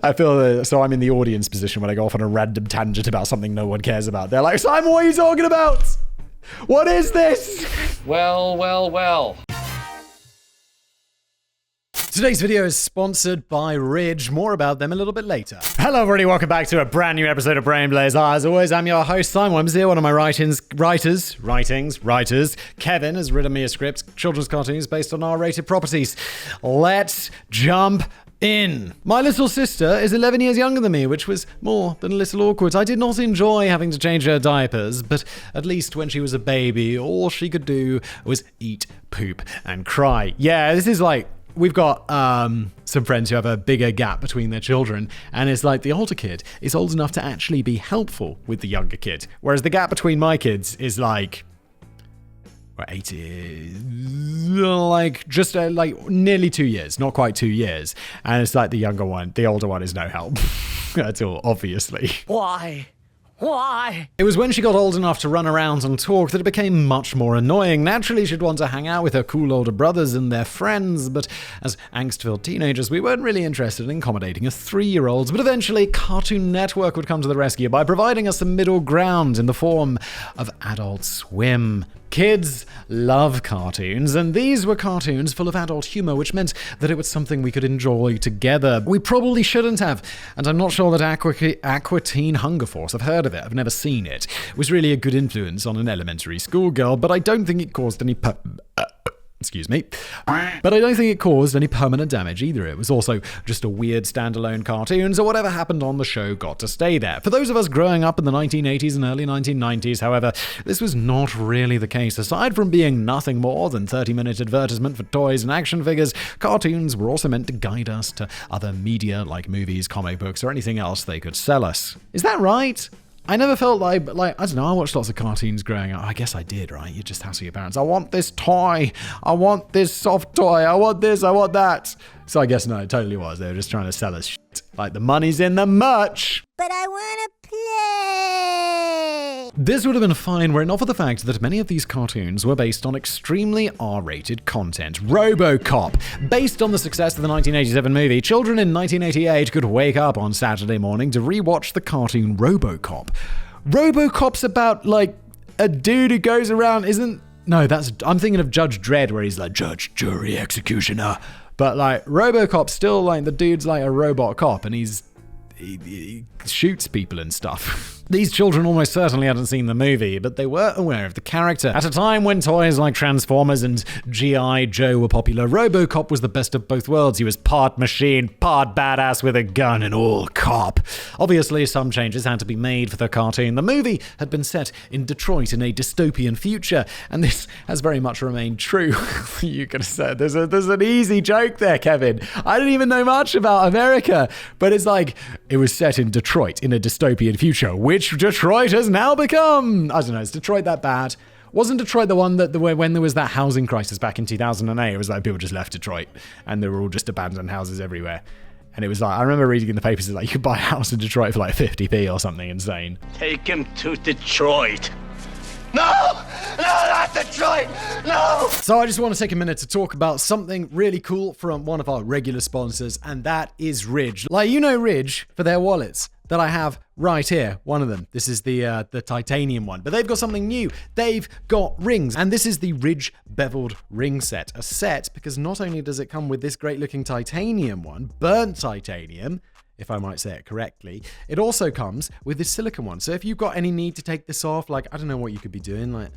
I feel so I'm in the audience position when I go off on a random tangent about something no one cares about. They're like, Simon, what are you talking about? What is this? Well. Today's video is sponsored by Ridge. More about them a little bit later. Hello everybody, welcome back to a brand new episode of Brain Blaze. As always, I'm your host, Simon Wimsey. One of my writers, Kevin, has written me a script, children's cartoons based on R-rated properties. Let's jump in. My little sister is 11 years younger than me, which was more than a little awkward. I did not enjoy having to change her diapers, but at least when she was a baby, all she could do was eat, poop, and cry. Yeah, this is like... We've got some friends who have a bigger gap between their children, and it's like the older kid is old enough to actually be helpful with the younger kid, whereas the gap between my kids is like... just nearly 2 years, not quite 2 years. And it's like the older one is no help at all, obviously. Why? It was when she got old enough to run around and talk that it became much more annoying. Naturally, she'd want to hang out with her cool older brothers and their friends, but as angst-filled teenagers, we weren't really interested in accommodating a 3-year-old. But eventually, Cartoon Network would come to the rescue by providing us a middle ground in the form of Adult Swim. Kids love cartoons, and these were cartoons full of adult humor, which meant that it was something we could enjoy together. We probably shouldn't have, and I'm not sure that Aqua Teen Hunger Force, I've heard of it, I've never seen it, was really a good influence on an elementary school girl, but I don't think it caused any But I don't think it caused any permanent damage either. It was also just a weird standalone cartoon, so whatever happened on the show got to stay there. For those of us growing up in the 1980s and early 1990s, however, this was not really the case. Aside from being nothing more than 30-minute advertisement for toys and action figures, cartoons were also meant to guide us to other media like movies, comic books, or anything else they could sell us. Is that right? I never felt like, I don't know, I watched lots of cartoons growing up. I guess I did, right? You just hassle your parents. I want this toy. I want this soft toy. I want this. I want that. So I guess no, it totally was. They were just trying to sell us shit. Like the money's in the merch. But I want to play. This would have been fine were it not for the fact that many of these cartoons were based on extremely R-rated content. RoboCop. Based on the success of the 1987 movie, children in 1988 could wake up on Saturday morning to rewatch the cartoon RoboCop. RoboCop's about, like, a dude who goes around, I'm thinking of Judge Dredd, where he's like, judge, jury, executioner. But, like, RoboCop's still, like, the dude's like a robot cop, and he shoots people and stuff. These children almost certainly hadn't seen the movie, but they were aware of the character. At a time when toys like Transformers and G.I. Joe were popular, RoboCop was the best of both worlds. He was part machine, part badass with a gun, and all cop. Obviously, some changes had to be made for the cartoon. The movie had been set in Detroit in a dystopian future, and this has very much remained true. You could have said, there's an easy joke there, Kevin. I don't even know much about America, but it's like, it was set in Detroit in a dystopian future, which Detroit has now become. I don't know, is Detroit that bad? Wasn't Detroit the one that when there was that housing crisis back in 2008, it was like people just left Detroit and there were all just abandoned houses everywhere. And it was like, I remember reading in the papers that like, you could buy a house in Detroit for like 50p or something insane. Take him to Detroit. No, not Detroit, no! So I just want to take a minute to talk about something really cool from one of our regular sponsors, and that is Ridge. Like, you know Ridge for their wallets that I have right here, one of them. This is the titanium one, but they've got something new. They've got rings, and this is the Ridge beveled ring set. A set because not only does it come with this great looking titanium one, burnt titanium, if I might say it correctly, it also comes with this silicone one. So if you've got any need to take this off, like, I don't know what you could be doing, like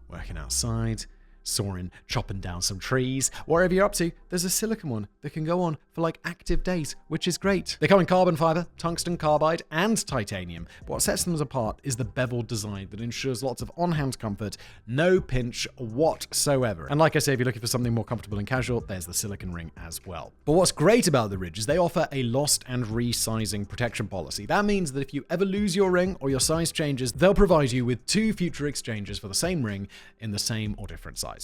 working outside, sawing, chopping down some trees, whatever you're up to, there's a silicone one that can go on for like active days, which is great. They come in carbon fiber, tungsten carbide, and titanium. But what sets them apart is the beveled design that ensures lots of on-hand comfort, no pinch whatsoever. And like I say, if you're looking for something more comfortable and casual, there's the silicone ring as well. But what's great about the Ridge is they offer a lost and resizing protection policy. That means that if you ever lose your ring or your size changes, they'll provide you with 2 future exchanges for the same ring in the same or different sizes.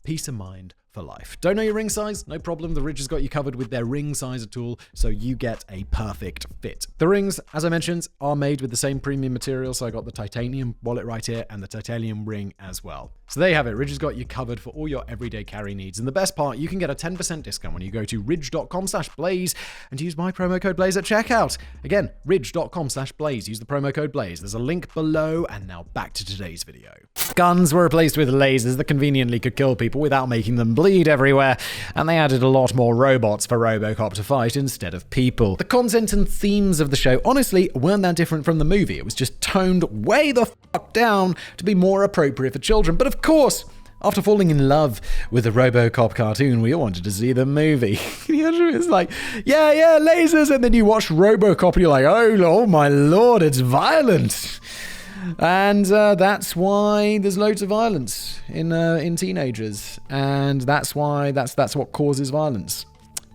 Peace of mind for life. Don't know your ring size? No problem. The Ridge has got you covered with their ring sizer tool, so you get a perfect fit. The rings, as I mentioned, are made with the same premium material, so I got the titanium wallet right here and the titanium ring as well. So there you have it. Ridge has got you covered for all your everyday carry needs. And the best part, you can get a 10% discount when you go to ridge.com/blaze and use my promo code Blaze at checkout. Again, ridge.com/blaze. Use the promo code Blaze. There's a link below. And now back to today's video. Guns were replaced with lasers that conveniently could kill people without making them bleed everywhere. And they added a lot more robots for RoboCop to fight instead of people. The content and themes of the show honestly weren't that different from the movie. It was just toned way the fuck down to be more appropriate for children. But of course, after falling in love with the RoboCop cartoon, we all wanted to see the movie. It's like, yeah, lasers, and then you watch RoboCop and you're like, oh my lord, it's violent. And that's why there's loads of violence in teenagers, and that's what causes violence.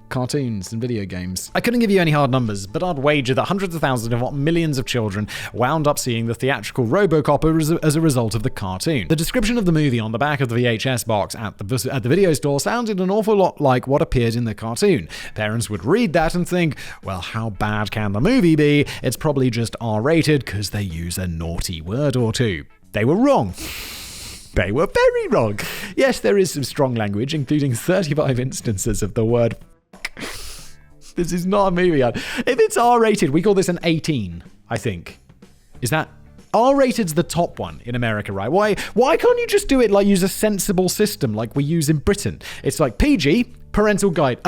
Cartoons and video games. I couldn't give you any hard numbers, but I'd wager that hundreds of thousands, if not millions of children wound up seeing the theatrical RoboCop as a result of the cartoon. The description of the movie on the back of the VHS box at the video store sounded an awful lot like what appeared in the cartoon. Parents would read that and think, well, how bad can the movie be? It's probably just R-rated because they use a naughty word or two. They were wrong. They were very wrong. Yes, there is some strong language, including 35 instances of the word This is not a movie. If it's R-rated, we call this an 18, I think. Is that... R-rated's the top one in America, right? Why can't you just do it like use a sensible system like we use in Britain? It's like PG, parental guide.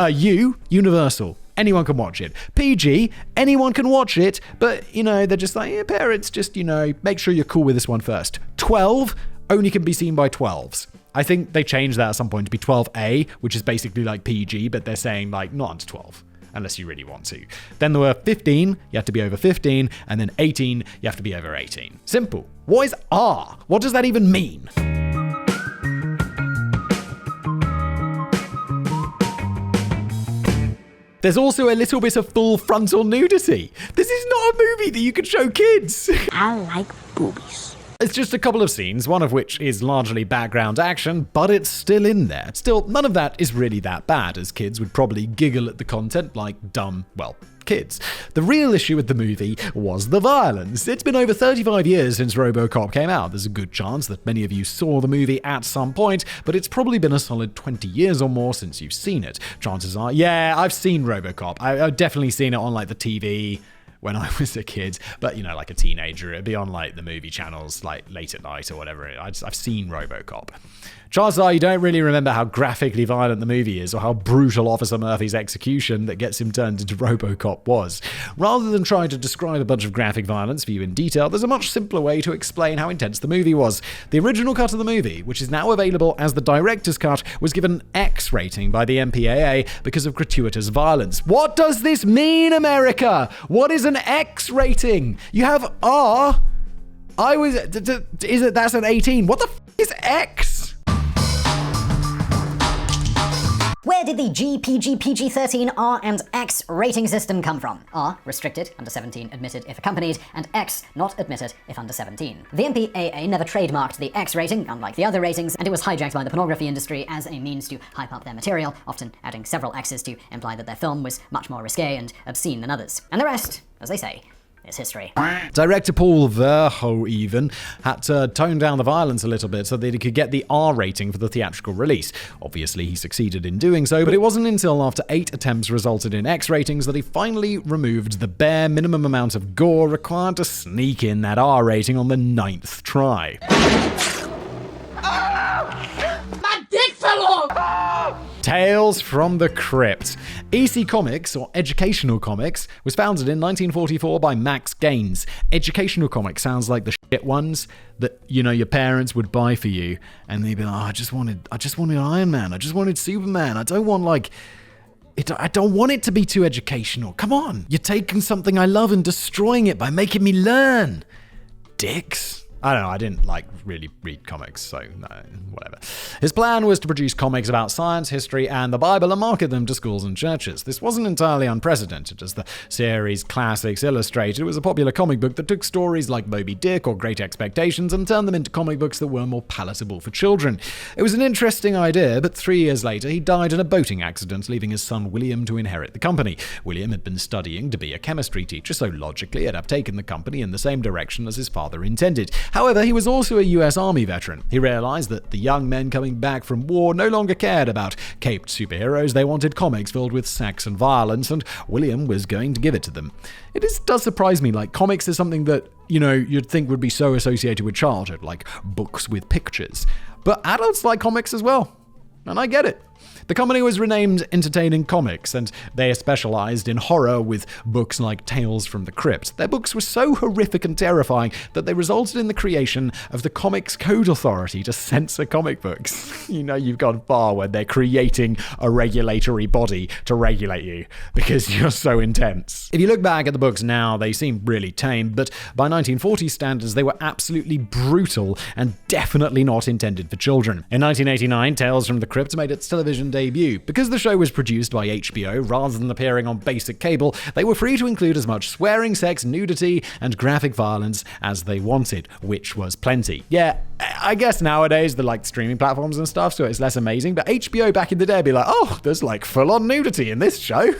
Universal. Anyone can watch it. PG, anyone can watch it, but, they're just like, parents, just, make sure you're cool with this one first. 12, only can be seen by 12s. I think they changed that at some point to be 12A, which is basically like PG, but they're saying like not under 12, unless you really want to. Then there were 15, you have to be over 15, and then 18, you have to be over 18. Simple. What is R? What does that even mean? There's also a little bit of full frontal nudity. This is not a movie that you can show kids. I like boobies. It's just a couple of scenes, one of which is largely background action, but it's still in there. Still, none of that is really that bad, as kids would probably giggle at the content like dumb, kids. The real issue with the movie was the violence. It's been over 35 years since RoboCop came out. There's a good chance that many of you saw the movie at some point, but it's probably been a solid 20 years or more since you've seen it. Chances are, yeah, I've seen RoboCop. I've definitely seen it on the TV when I was a kid, but like a teenager, it'd be on the movie channels late at night or whatever. I've seen RoboCop. Chances are you don't really remember how graphically violent the movie is or how brutal Officer Murphy's execution that gets him turned into RoboCop was. Rather than trying to describe a bunch of graphic violence for you in detail, there's a much simpler way to explain how intense the movie was. The original cut of the movie, which is now available as the director's cut, was given an X rating by the MPAA because of gratuitous violence. What does this mean, America? What is an X rating? You have R. That's an 18. What the f is X? Where did the G, PG, PG-13, R, and X rating system come from? R, restricted, under 17, admitted if accompanied, and X, not admitted if under 17. The MPAA never trademarked the X rating, unlike the other ratings, and it was hijacked by the pornography industry as a means to hype up their material, often adding several X's to imply that their film was much more risque and obscene than others. And the rest, as they say, is history. Director Paul Verhoeven had to tone down the violence a little bit so that he could get the R rating for the theatrical release. Obviously, he succeeded in doing so, but it wasn't until after 8 attempts resulted in X ratings that he finally removed the bare minimum amount of gore required to sneak in that R rating on the 9th try. My dick fell off! Tales from the Crypt. EC Comics, or Educational Comics, was founded in 1944 by Max Gaines. Educational Comics sounds like the shit ones that, your parents would buy for you, and they'd be like, I just wanted Iron Man, I just wanted Superman, I don't want I don't want it to be too educational. Come on, you're taking something I love and destroying it by making me learn. Dicks. I don't know, I didn't really read comics, so no, whatever. His plan was to produce comics about science, history, and the Bible and market them to schools and churches. This wasn't entirely unprecedented. As the series Classics illustrated, it was a popular comic book that took stories like Moby Dick or Great Expectations and turned them into comic books that were more palatable for children. It was an interesting idea, but 3 years later, he died in a boating accident, leaving his son William to inherit the company. William had been studying to be a chemistry teacher, so logically it'd have taken the company in the same direction as his father intended. However, he was also a US Army veteran. He realized that the young men coming back from war no longer cared about caped superheroes. They wanted comics filled with sex and violence, and William was going to give it to them. Does surprise me, comics is something that, you'd think would be so associated with childhood, like books with pictures. But adults like comics as well. And I get it. The company was renamed Entertaining Comics, and they specialized in horror with books like Tales from the Crypt. Their books were so horrific and terrifying that they resulted in the creation of the Comics Code Authority to censor comic books. You've gone far when they're creating a regulatory body to regulate you because you're so intense. If you look back at the books now, they seem really tame, but by 1940 standards, they were absolutely brutal and definitely not intended for children. In 1989, Tales from the Crypt made its television debut. Because the show was produced by HBO rather than appearing on basic cable, they were free to include as much swearing, sex, nudity, and graphic violence as they wanted, which was plenty. Yeah, I guess nowadays they're streaming platforms and stuff, so it's less amazing, but HBO back in the day would be like, oh, there's full-on nudity in this show.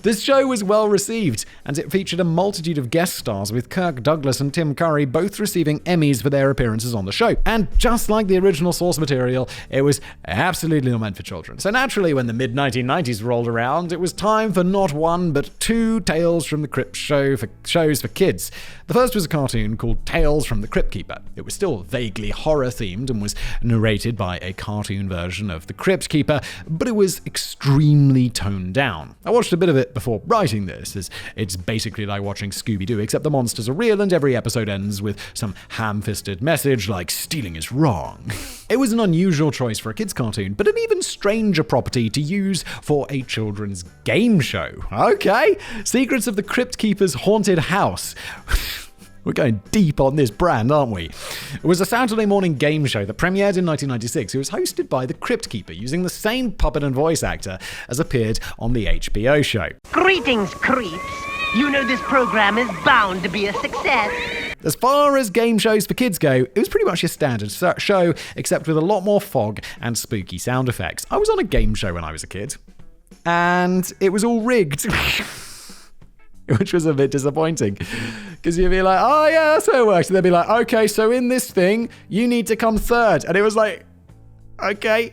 This show was well received, and it featured a multitude of guest stars, with Kirk Douglas and Tim Curry both receiving Emmys for their appearances on the show. And just like the original source material, it was absolutely not meant for children. So naturally, when the mid-1990s rolled around, it was time for not one, but 2 Tales from the Crypt shows for kids. The first was a cartoon called Tales from the Crypt Keeper. It was still vaguely horror-themed and was narrated by a cartoon version of the Crypt Keeper, but it was extremely toned down. I watched a bit of it before writing this, as it's basically like watching Scooby-Doo, except the monsters are real and every episode ends with some ham-fisted message like stealing is wrong. It was an unusual choice for a kids' cartoon, but an even stranger property to use for a children's game show. Okay, Secrets of the Crypt Keeper's Haunted House. We're going deep on this brand, aren't we? It was a Saturday morning game show that premiered in 1996. It was hosted by the Crypt Keeper, using the same puppet and voice actor as appeared on the HBO show. Greetings, creeps. You know this program is bound to be a success. As far as game shows for kids go, it was pretty much your standard show, except with a lot more fog and spooky sound effects. I was on a game show when I was a kid, and it was all rigged. Which was a bit disappointing, because you'd be like, oh yeah, that's how it works. And they'd be like, okay, so in this thing, you need to come third. And it was like, okay.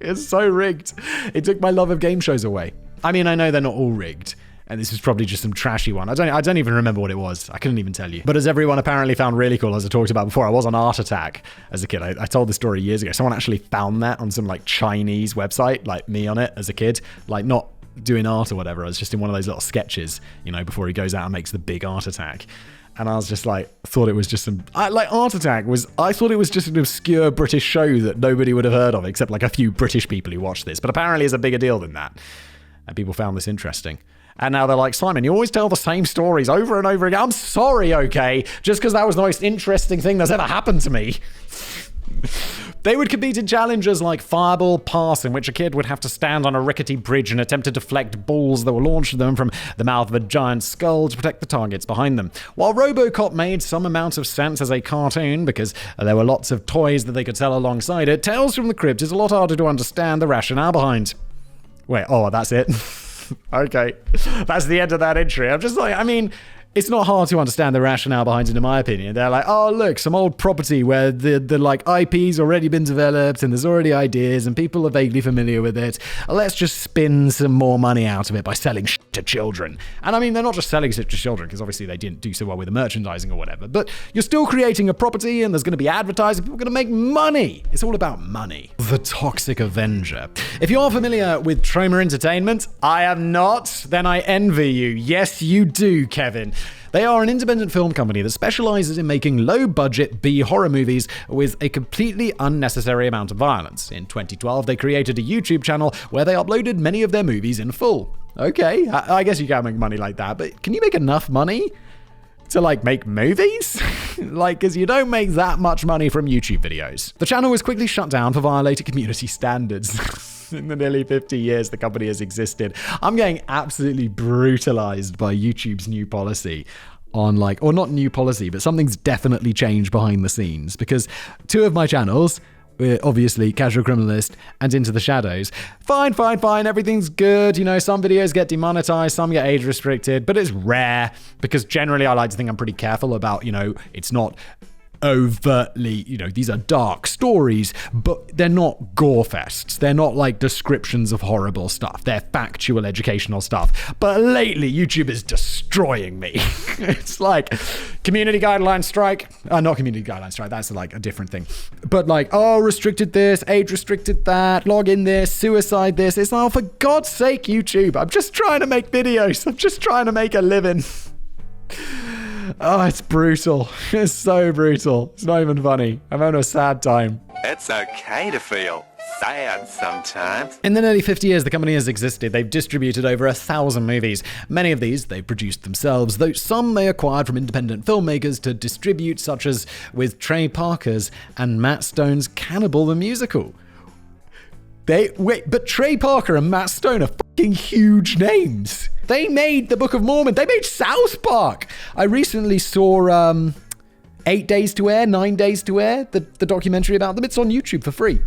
It's so rigged. It took my love of game shows away. I mean, I know they're not all rigged, and this is probably just some trashy one. I don't even remember what it was. I couldn't even tell you. But as everyone apparently found really cool, as I talked about before, I was on Art Attack as a kid. I told the story years ago. Someone actually found that on some Chinese website, me on it as a kid, not doing art or whatever. I was just in one of those little sketches, before he goes out and makes the big Art Attack. And I was just thought it was just Art Attack I thought it was just an obscure British show that nobody would have heard of, except a few British people who watched this. But apparently it's a bigger deal than that. And people found this interesting. And now they're like, Simon, you always tell the same stories over and over again. I'm sorry, okay? Just because that was the most interesting thing that's ever happened to me. They would compete in challenges like Fireball Pass, in which a kid would have to stand on a rickety bridge and attempt to deflect balls that were launched at them from the mouth of a giant skull to protect the targets behind them. While RoboCop made some amount of sense as a cartoon because there were lots of toys that they could sell alongside it, Tales from the Crypt is a lot harder to understand the rationale behind. Wait, that's it? Okay. That's the end of that entry. I'm just it's not hard to understand the rationale behind it, in my opinion. They're like, oh, look, some old property where the IP's already been developed and there's already ideas and people are vaguely familiar with it. Let's just spin some more money out of it by selling shit to children. And they're not just selling shit to children, because obviously they didn't do so well with the merchandising or whatever, but you're still creating a property and there's going to be advertising. People are going to make money. It's all about money. The Toxic Avenger. If you're familiar with Troma Entertainment, I am not, then I envy you. Yes, you do, Kevin. They are an independent film company that specializes in making low-budget B horror movies with a completely unnecessary amount of violence. In 2012, they created a YouTube channel where they uploaded many of their movies in full. Okay, I guess you can't make money like that, but can you make enough money to like make movies? Like, because you don't make that much money from YouTube videos. The channel was quickly shut down for violating community standards. In the nearly 50 years the company has existed, I'm getting absolutely brutalized by YouTube's new policy on like, or not new policy, but something's definitely changed behind the scenes, because two of my channels, obviously Casual Criminalist and Into the Shadows, fine, everything's good, you know, some videos get demonetized, some get age restricted, but it's rare, because generally I like to think I'm pretty careful about, you know, it's not overtly, you know, these are dark stories, but they're not gore fests. They're not like descriptions of horrible stuff. They're factual, educational stuff. But lately, YouTube is destroying me. It's like community guideline strike. Not community guideline strike. That's like a different thing. But like, oh, restricted this, age restricted that, log in this, suicide this. It's like, oh, for God's sake, YouTube. I'm just trying to make videos. I'm just trying to make a living. Oh, it's brutal. It's so brutal. It's not even funny. I'm having a sad time. It's okay to feel sad sometimes. In the nearly 50 years the company has existed, they've distributed over 1,000 movies. Many of these they've produced themselves, though some they acquired from independent filmmakers to distribute, such as with Trey Parker's and Matt Stone's Cannibal the Musical. But Trey Parker and Matt Stone are fucking huge names. They made the Book of Mormon. They made South Park. I recently saw 8 Days to Air, 9 Days to Air, the documentary about them. It's on YouTube for free.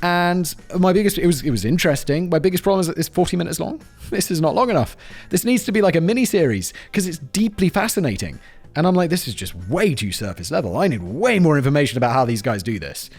And it was interesting. My biggest problem is that it's 40 minutes long. This is not long enough. This needs to be like a mini-series because it's deeply fascinating. And I'm like, this is just way too surface level. I need way more information about how these guys do this.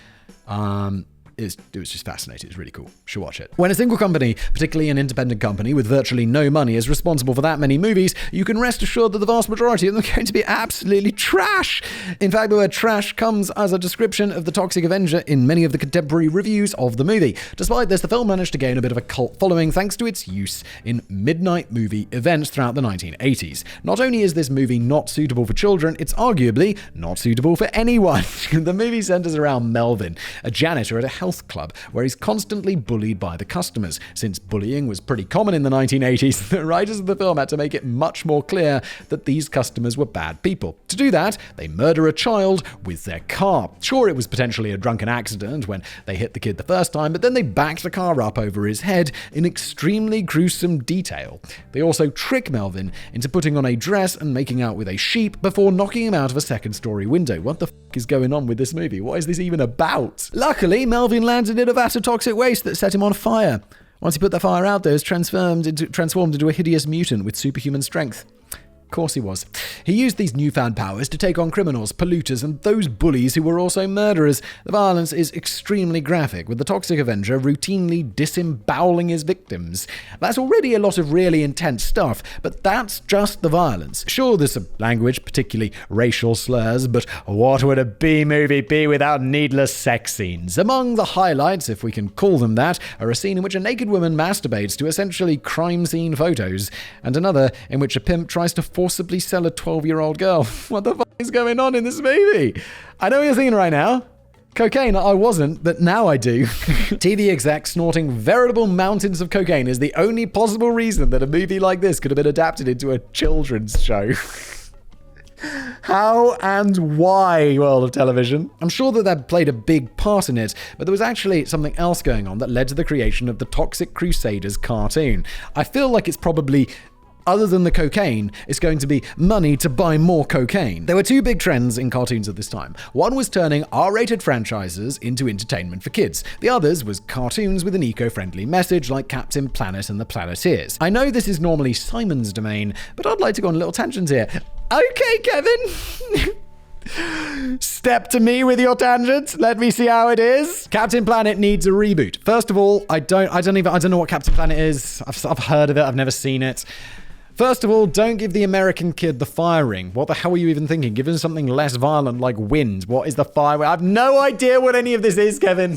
It was just fascinating. It's really cool. Should watch it. When a single company, particularly an independent company with virtually no money, is responsible for that many movies, you can rest assured that the vast majority of them are going to be absolutely trash. In fact, the word trash comes as a description of the Toxic Avenger in many of the contemporary reviews of the movie. Despite this, the film managed to gain a bit of a cult following thanks to its use in midnight movie events throughout the 1980s. Not only is this movie not suitable for children, it's arguably not suitable for anyone. The movie centers around Melvin, a janitor at a health club where he's constantly bullied by the customers. Since bullying was pretty common in the 1980s, the writers of the film had to make it much more clear that these customers were bad people. To do that, they murder a child with their car. Sure, it was potentially a drunken accident when they hit the kid the first time, but then they backed the car up over his head in extremely gruesome detail. They also trick Melvin into putting on a dress and making out with a sheep before knocking him out of a second-story window. What the is going on with this movie? What is this even about? Luckily, Melvin landed in a vat of toxic waste that set him on fire. Once he put the fire out, though, he was transformed into a hideous mutant with superhuman strength. Of course he was. He used these newfound powers to take on criminals, polluters, and those bullies who were also murderers. The violence is extremely graphic, with the Toxic Avenger routinely disemboweling his victims. That's already a lot of really intense stuff, but that's just the violence. Sure, there's some language, particularly racial slurs, but what would a B-movie be without needless sex scenes? Among the highlights, if we can call them that, are a scene in which a naked woman masturbates to essentially crime scene photos, and another in which a pimp tries to forcibly sell a 12-year-old girl. What the fuck is going on in this movie? I know what you're thinking right now. Cocaine, I wasn't, but now I do. TV execs snorting veritable mountains of cocaine is the only possible reason that a movie like this could have been adapted into a children's show. How and why, world of television? I'm sure that played a big part in it, but there was actually something else going on that led to the creation of the Toxic Crusaders cartoon. I feel like it's probably, other than the cocaine, it's going to be money to buy more cocaine. There were two big trends in cartoons at this time. One was turning R-rated franchises into entertainment for kids. The others was cartoons with an eco-friendly message like Captain Planet and the Planeteers. I know this is normally Simon's domain, but I'd like to go on a little tangent here. Okay, Kevin. Step to me with your tangent. Let me see how it is. Captain Planet needs a reboot. First of all, I don't know what Captain Planet is. I've heard of it. I've never seen it. First of all, don't give the American kid the fire ring. What the hell were you even thinking? Give him something less violent like wind. What is the fire ring? I have no idea what any of this is, Kevin.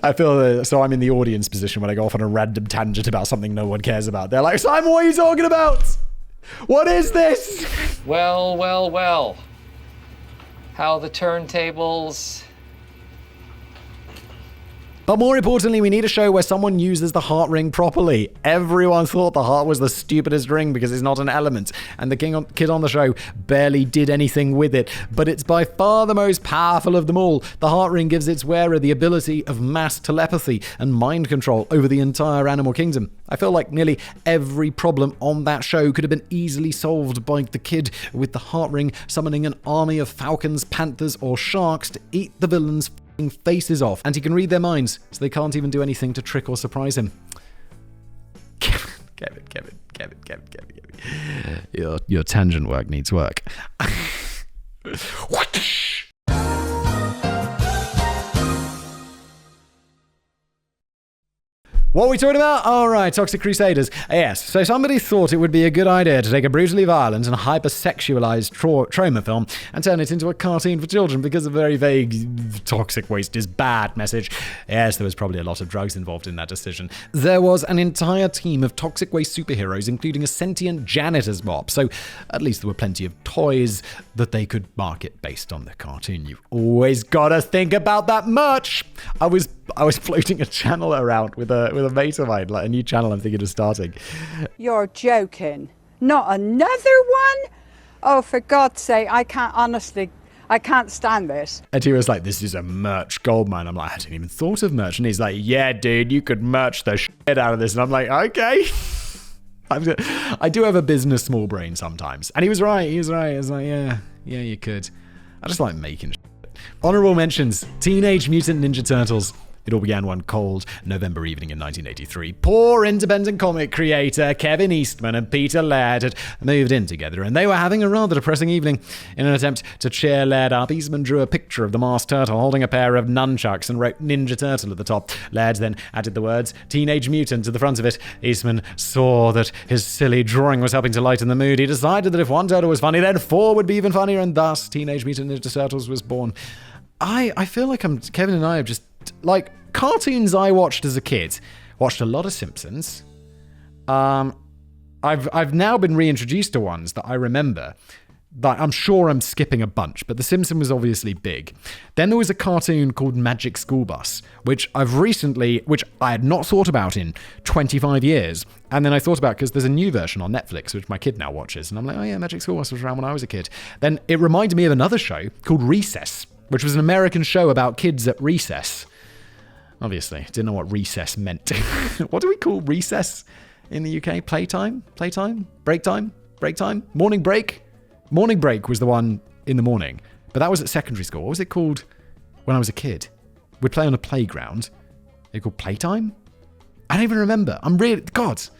I feel so I'm in the audience position when I go off on a random tangent about something no one cares about. They're like, Simon, what are you talking about? What is this? Well. How the turntables But more importantly, we need a show where someone uses the heart ring properly. Everyone thought the heart was the stupidest ring because it's not an element, and the kid on the show barely did anything with it. But it's by far the most powerful of them all. The heart ring gives its wearer the ability of mass telepathy and mind control over the entire animal kingdom. I feel like nearly every problem on that show could have been easily solved by the kid with the heart ring summoning an army of falcons, panthers, or sharks to eat the villains' faces off, and he can read their minds, so they can't even do anything to trick or surprise him. Kevin. Your tangent work needs work. What are we talking about? All right, Toxic Crusaders. Yes, so somebody thought it would be a good idea to take a brutally violent and hypersexualized trauma film and turn it into a cartoon for children because of a very vague toxic waste is bad message. Yes, there was probably a lot of drugs involved in that decision. There was an entire team of toxic waste superheroes, including a sentient janitor's mop, so at least there were plenty of toys that they could market based on the cartoon. You've always got to think about that merch. I was floating a channel around with a mate of mine, like a new channel I'm thinking of starting. You're joking. Not another one? Oh, for God's sake, I can't stand this. And he was like, this is a merch goldmine. I'm like, I hadn't even thought of merch. And he's like, yeah, dude, you could merch the shit out of this. And I'm like, okay. I do have a business small brain sometimes. And he was right. He was like, yeah, you could. I just like making shit. Honorable mentions, Teenage Mutant Ninja Turtles. It all began one cold November evening in 1983. Poor independent comic creator Kevin Eastman and Peter Laird had moved in together, and they were having a rather depressing evening. In an attempt to cheer Laird up, Eastman drew a picture of the masked turtle holding a pair of nunchucks and wrote Ninja Turtle at the top. Laird then added the words Teenage Mutant to the front of it. Eastman saw that his silly drawing was helping to lighten the mood. He decided that if one turtle was funny, then four would be even funnier, and thus Teenage Mutant Ninja Turtles was born. I feel like Kevin and I have just, like, cartoons I watched as a kid. Watched a lot of Simpsons. I've now been reintroduced to ones that I remember. That I'm sure I'm skipping a bunch, but The Simpsons was obviously big. Then there was a cartoon called Magic School Bus, which I had not thought about in 25 years. And then I thought about, because there's a new version on Netflix, which my kid now watches. And I'm like, oh yeah, Magic School Bus was around when I was a kid. Then it reminded me of another show called Recess, which was an American show about kids at recess. Obviously, didn't know what recess meant. What do we call recess in the UK? Playtime? Break time? Morning break? Morning break was the one in the morning, but that was at secondary school. What was it called when I was a kid? We'd play on a playground. It called playtime? I don't even remember. I can't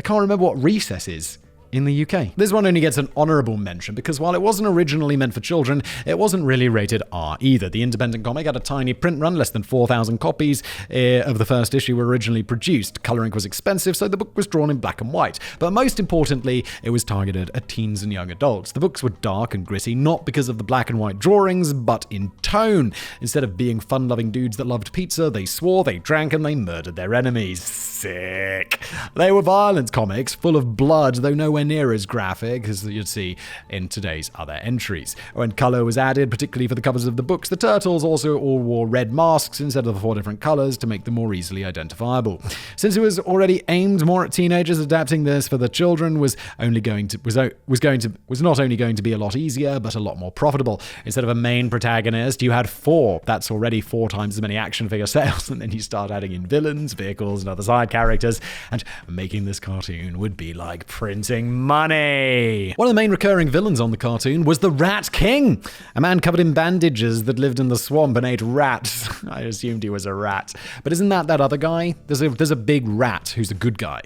remember what recess is in the UK. This one only gets an honourable mention because while it wasn't originally meant for children, it wasn't really rated R either. The independent comic had a tiny print run, less than 4,000 copies of the first issue were originally produced. Colouring was expensive, so the book was drawn in black and white. But most importantly, it was targeted at teens and young adults. The books were dark and gritty, not because of the black and white drawings, but in tone. Instead of being fun-loving dudes that loved pizza, they swore, they drank, and they murdered their enemies. Sick. They were violent comics, full of blood, though nowhere near as graphic as you'd see in today's other entries. When colour was added, particularly for the covers of the books, the turtles also all wore red masks instead of the 4 different colours to make them more easily identifiable. Since it was already aimed more at teenagers, adapting this for the children was not only going to be a lot easier, but a lot more profitable. Instead of a main protagonist, you had 4. That's already 4 times as many action figure sales, and then you start adding in villains, vehicles, and other side characters, and making this cartoon would be like printing money. One of the main recurring villains on the cartoon was the Rat King, a man covered in bandages that lived in the swamp and ate rats. I assumed he was a rat. But isn't that other guy? There's a big rat who's a good guy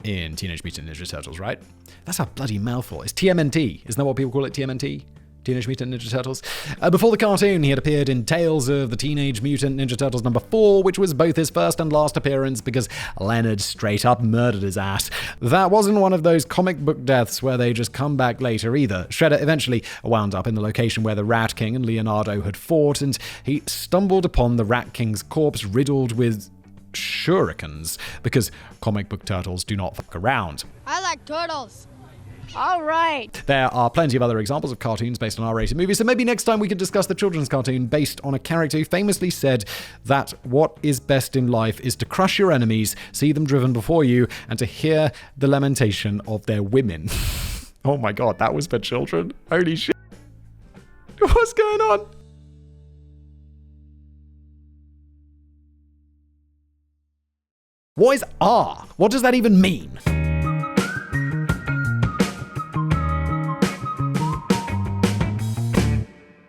in Teenage Mutant Ninja Turtles, right? That's a bloody mouthful. It's TMNT. Isn't that what people call it, TMNT? Teenage Mutant Ninja Turtles. Before the cartoon, he had appeared in Tales of the Teenage Mutant Ninja Turtles number 4, which was both his first and last appearance because Leonard straight up murdered his ass. That wasn't one of those comic book deaths where they just come back later either. Shredder eventually wound up in the location where the Rat King and Leonardo had fought, and he stumbled upon the Rat King's corpse riddled with shurikens, because comic book turtles do not fuck around. I like turtles. All right. There are plenty of other examples of cartoons based on R-rated movies, so maybe next time we can discuss the children's cartoon based on a character who famously said that what is best in life is to crush your enemies, see them driven before you, and to hear the lamentation of their women. Oh my god, that was for children? Holy shit. What's going on? What is R? What does that even mean?